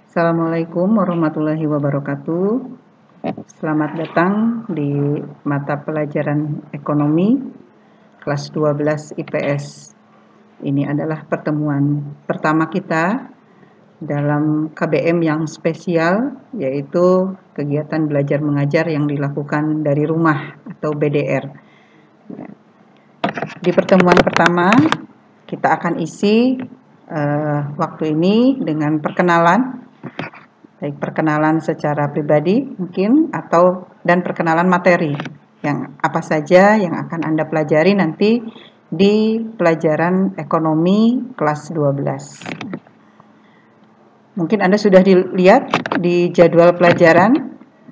Assalamualaikum warahmatullahi wabarakatuh. Selamat datang di mata pelajaran ekonomi kelas 12 IPS. Ini adalah pertemuan pertama kita dalam KBM yang spesial, yaitu kegiatan belajar mengajar yang dilakukan dari rumah atau BDR. Di pertemuan pertama kita akan isi waktu ini dengan perkenalan, baik perkenalan secara pribadi mungkin dan perkenalan materi yang apa saja yang akan Anda pelajari nanti di pelajaran ekonomi kelas 12. Mungkin Anda sudah dilihat di jadwal pelajaran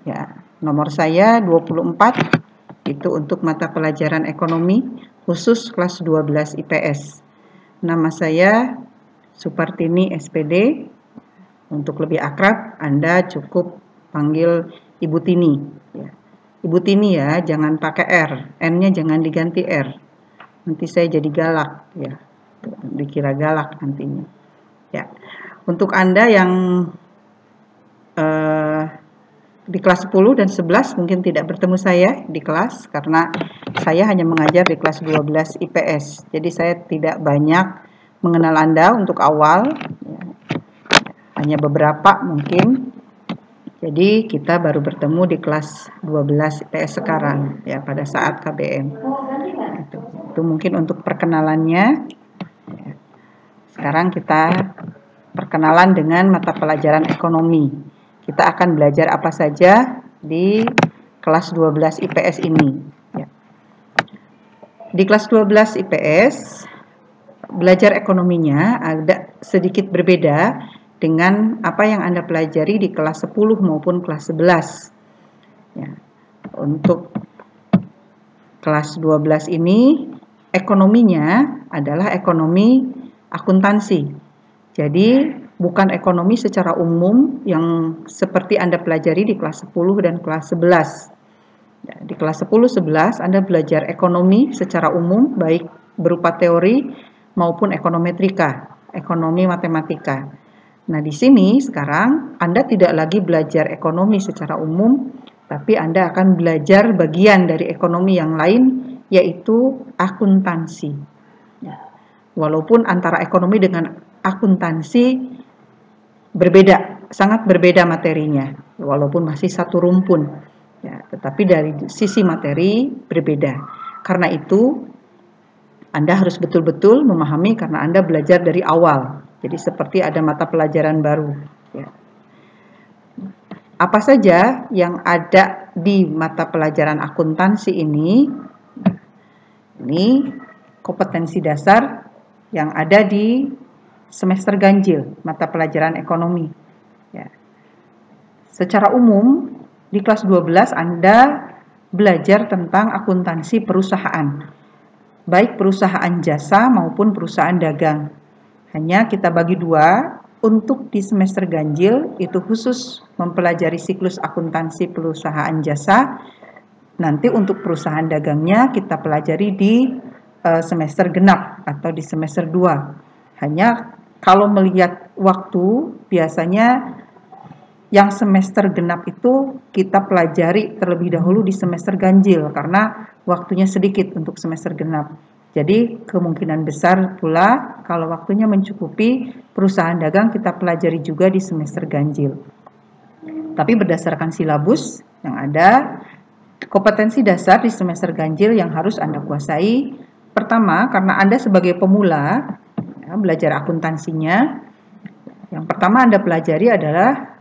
ya, nomor saya 24 itu untuk mata pelajaran ekonomi khusus kelas 12 IPS. Nama saya Supartini SPD. Untuk lebih akrab, Anda cukup panggil Ibu Tini. Ya. Ibu Tini ya, jangan pakai R. N-nya jangan diganti R. Nanti saya jadi galak. Ya. Dikira galak nantinya. Ya. Untuk Anda yang di kelas 10 dan 11 mungkin tidak bertemu saya di kelas, karena saya hanya mengajar di kelas 12 IPS. Jadi saya tidak banyak mengenal Anda untuk awal. Ya. Hanya beberapa mungkin. Jadi kita baru bertemu di kelas 12 IPS sekarang ya, pada saat KBM. Itu mungkin untuk perkenalannya. Sekarang kita perkenalan dengan mata pelajaran ekonomi. Kita akan belajar apa saja di kelas 12 IPS ini ya. Di kelas 12 IPS belajar ekonominya ada sedikit berbeda dengan apa yang Anda pelajari di kelas 10 maupun kelas 11. Ya. Untuk kelas 12 ini, ekonominya adalah ekonomi akuntansi. Jadi, bukan ekonomi secara umum yang seperti Anda pelajari di kelas 10 dan kelas 11. Ya, di kelas 10-11 Anda belajar ekonomi secara umum, baik berupa teori maupun ekonometrika, ekonomi matematika. Nah, di sini sekarang Anda tidak lagi belajar ekonomi secara umum, tapi Anda akan belajar bagian dari ekonomi yang lain, yaitu akuntansi. Ya. Walaupun antara ekonomi dengan akuntansi berbeda, sangat berbeda materinya, walaupun masih satu rumpun. Ya, tetapi dari sisi materi berbeda. Karena itu, Anda harus betul-betul memahami karena Anda belajar dari awal. Jadi seperti ada mata pelajaran baru. Ya. Apa saja yang ada di mata pelajaran akuntansi ini? Ini kompetensi dasar yang ada di semester ganjil mata pelajaran ekonomi. Ya. Secara umum di kelas 12 Anda belajar tentang akuntansi perusahaan, baik perusahaan jasa maupun perusahaan dagang. Hanya kita bagi dua, untuk di semester ganjil itu khusus mempelajari siklus akuntansi perusahaan jasa. Nanti untuk perusahaan dagangnya kita pelajari di semester genap atau di semester 2. Hanya kalau melihat waktu, biasanya yang semester genap itu kita pelajari terlebih dahulu di semester ganjil karena waktunya sedikit untuk semester genap. Jadi kemungkinan besar pula kalau waktunya mencukupi, perusahaan dagang kita pelajari juga di semester ganjil. Tapi berdasarkan silabus yang ada, kompetensi dasar di semester ganjil yang harus Anda kuasai. Pertama, karena Anda sebagai pemula ya, belajar akuntansinya, yang pertama Anda pelajari adalah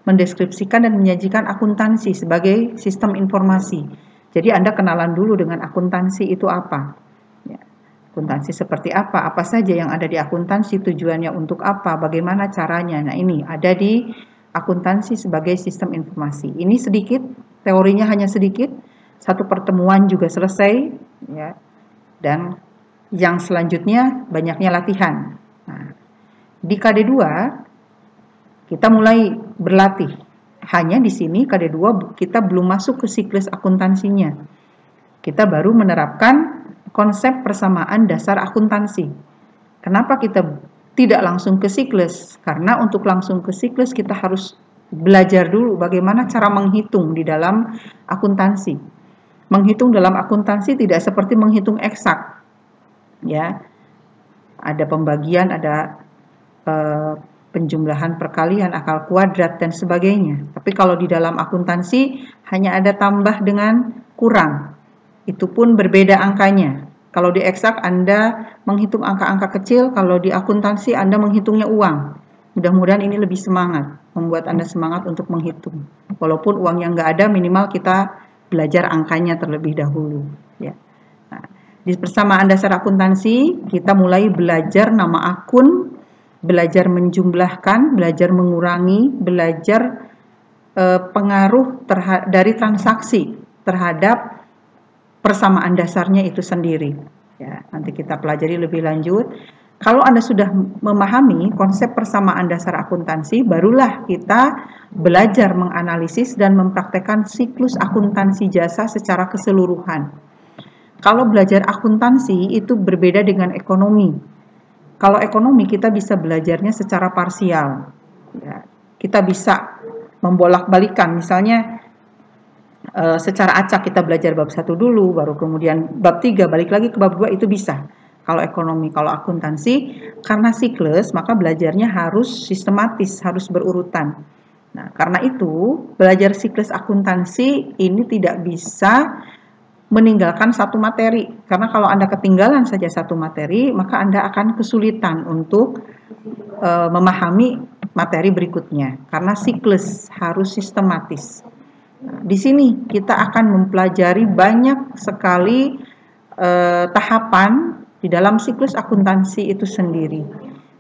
mendeskripsikan dan menyajikan akuntansi sebagai sistem informasi. Jadi Anda kenalan dulu dengan akuntansi itu apa. Akuntansi seperti apa saja yang ada di akuntansi, tujuannya untuk apa, bagaimana caranya. Nah, ini ada di akuntansi sebagai sistem informasi. Ini sedikit, teorinya hanya sedikit, satu pertemuan juga selesai, ya. Dan yang selanjutnya banyaknya latihan. Nah, di KD2 kita mulai berlatih. Hanya di sini KD2 kita belum masuk ke siklus akuntansinya. Kita baru menerapkan konsep persamaan dasar akuntansi. Kenapa kita tidak langsung ke siklus? Karena untuk langsung ke siklus kita harus belajar dulu bagaimana cara menghitung di dalam akuntansi. Menghitung dalam akuntansi tidak seperti menghitung eksak, ya. Ada pembagian, ada penjumlahan, perkalian, akal kuadrat dan sebagainya. Tapi kalau di dalam akuntansi hanya ada tambah dengan kurang. Itu pun berbeda angkanya. Kalau di eksak Anda menghitung angka-angka kecil, kalau di akuntansi Anda menghitungnya uang. Mudah-mudahan ini lebih semangat, membuat Anda semangat untuk menghitung. Walaupun uang yang nggak ada, minimal kita belajar angkanya terlebih dahulu. Ya. Nah, di persamaan dasar akuntansi, kita mulai belajar nama akun, belajar menjumlahkan, belajar mengurangi, belajar pengaruh dari transaksi terhadap persamaan dasarnya itu sendiri. Ya, nanti kita pelajari lebih lanjut. Kalau Anda sudah memahami konsep persamaan dasar akuntansi, barulah kita belajar menganalisis dan mempraktekkan siklus akuntansi jasa secara keseluruhan. Kalau belajar akuntansi itu berbeda dengan ekonomi. Kalau ekonomi kita bisa belajarnya secara parsial. Ya, kita bisa membolak-balikan, misalnya secara acak kita belajar bab 1 dulu, baru kemudian bab 3 balik lagi ke bab 2, itu bisa. Kalau ekonomi, kalau akuntansi, karena siklus, maka belajarnya harus sistematis, harus berurutan. Nah, karena itu, belajar siklus akuntansi ini tidak bisa meninggalkan satu materi. Karena kalau Anda ketinggalan saja satu materi, maka Anda akan kesulitan untuk memahami materi berikutnya. Karena siklus harus sistematis. Nah, di sini kita akan mempelajari banyak sekali tahapan di dalam siklus akuntansi itu sendiri.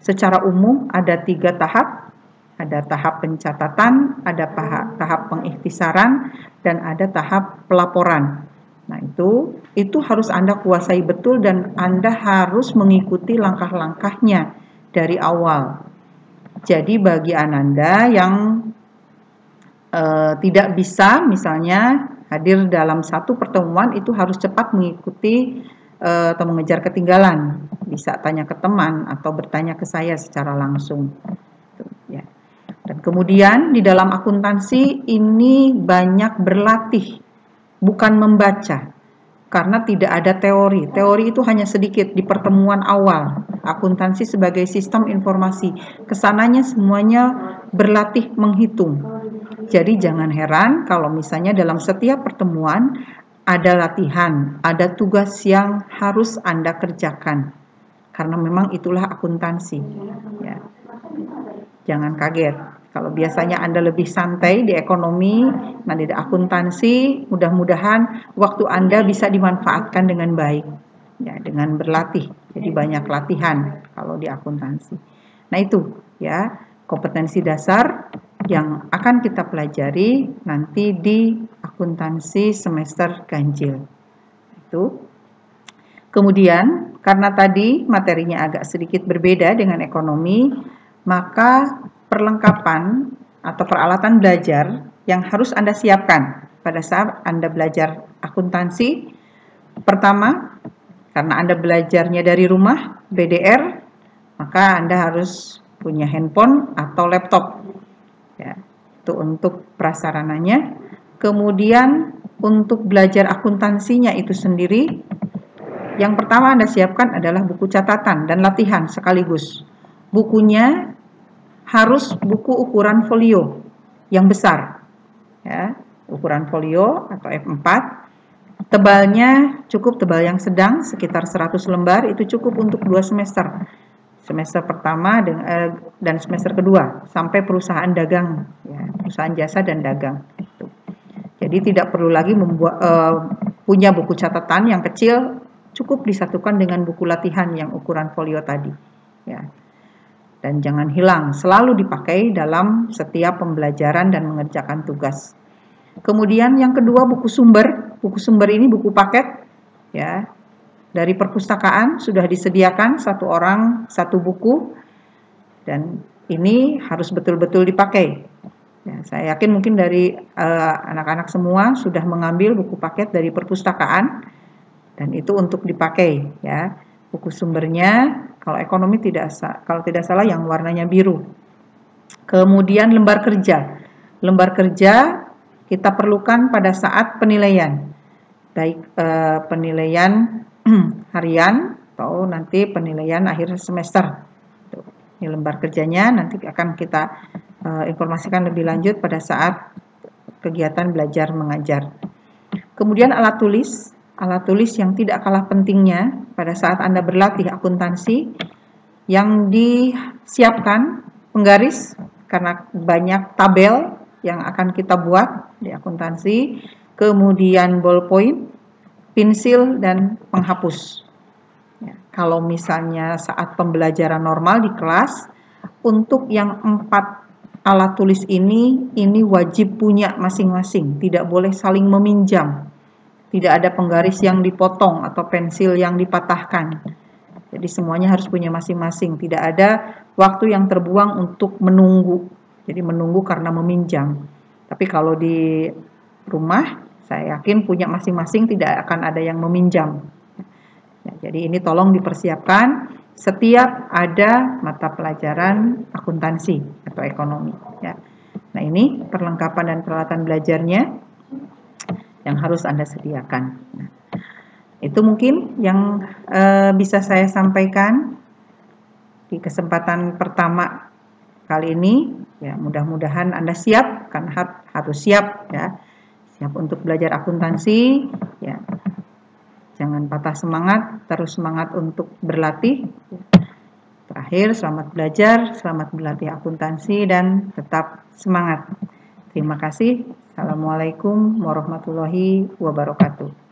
Secara umum ada 3 tahap, ada tahap pencatatan, ada tahap pengikhtisaran, dan ada tahap pelaporan. Nah, itu harus Anda kuasai betul dan Anda harus mengikuti langkah-langkahnya dari awal. Jadi bagi Ananda yang tidak bisa misalnya hadir dalam satu pertemuan, itu harus cepat mengikuti atau mengejar ketinggalan. Bisa tanya ke teman atau bertanya ke saya secara langsung. Ya. Dan kemudian di dalam akuntansi ini banyak berlatih, bukan membaca. Karena tidak ada teori. Teori itu hanya sedikit di pertemuan awal. Akuntansi sebagai sistem informasi. Kesananya semuanya berlatih menghitung. Jadi jangan heran kalau misalnya dalam setiap pertemuan ada latihan, ada tugas yang harus Anda kerjakan. Karena memang itulah akuntansi. Ya. Jangan kaget. Kalau biasanya Anda lebih santai di ekonomi, nah di akuntansi, mudah-mudahan waktu Anda bisa dimanfaatkan dengan baik. Ya, dengan berlatih. Jadi banyak latihan kalau di akuntansi. Nah itu ya, kompetensi dasar yang akan kita pelajari nanti di akuntansi semester ganjil. Itu. Kemudian, karena tadi materinya agak sedikit berbeda dengan ekonomi, maka perlengkapan atau peralatan belajar yang harus Anda siapkan pada saat Anda belajar akuntansi. Pertama, karena Anda belajarnya dari rumah, BDR, maka Anda harus punya handphone atau laptop. Ya, itu untuk prasarananya. Kemudian untuk belajar akuntansinya itu sendiri, yang pertama Anda siapkan adalah buku catatan dan latihan sekaligus. Bukunya harus buku ukuran folio yang besar, ya, ukuran folio atau F4. Tebalnya cukup tebal yang sedang, sekitar 100 lembar, itu cukup untuk 2 semester. Semester pertama dan semester kedua sampai perusahaan dagang, ya, perusahaan jasa dan dagang. Jadi tidak perlu lagi punya buku catatan yang kecil, cukup disatukan dengan buku latihan yang ukuran folio tadi. Ya. Dan jangan hilang, selalu dipakai dalam setiap pembelajaran dan mengerjakan tugas. Kemudian yang kedua, buku sumber. Buku sumber ini buku paket, ya, dari perpustakaan sudah disediakan, 1 orang 1 buku, dan ini harus betul-betul dipakai. Ya, saya yakin mungkin dari anak-anak semua sudah mengambil buku paket dari perpustakaan. dan itu untuk dipakai ya. Buku sumbernya kalau ekonomi kalau tidak salah yang warnanya biru. Kemudian lembar kerja. Lembar kerja kita perlukan pada saat penilaian, baik penilaian harian atau nanti penilaian akhir semester. Ini lembar kerjanya nanti akan kita informasikan lebih lanjut pada saat kegiatan belajar mengajar. Kemudian alat tulis yang tidak kalah pentingnya pada saat Anda berlatih akuntansi, yang disiapkan penggaris karena banyak tabel yang akan kita buat di akuntansi, kemudian ballpoint, pensil, dan penghapus. Ya, kalau misalnya saat pembelajaran normal di kelas, untuk yang 4 alat tulis ini wajib punya masing-masing, tidak boleh saling meminjam. Tidak ada penggaris yang dipotong atau pensil yang dipatahkan. Jadi semuanya harus punya masing-masing. Tidak ada waktu yang terbuang untuk menunggu. Jadi menunggu karena meminjam. Tapi kalau di rumah, saya yakin punya masing-masing, tidak akan ada yang meminjam. Ya, jadi ini tolong dipersiapkan setiap ada mata pelajaran akuntansi atau ekonomi. Ya. Nah ini perlengkapan dan peralatan belajarnya yang harus Anda sediakan. Nah, itu mungkin yang bisa saya sampaikan di kesempatan pertama kali ini. Ya, mudah-mudahan Anda siap, kan harus siap ya. Siap untuk belajar akuntansi, ya. Jangan patah semangat, terus semangat untuk berlatih. Terakhir, selamat belajar, selamat berlatih akuntansi, dan tetap semangat. Terima kasih. Assalamualaikum warahmatullahi wabarakatuh.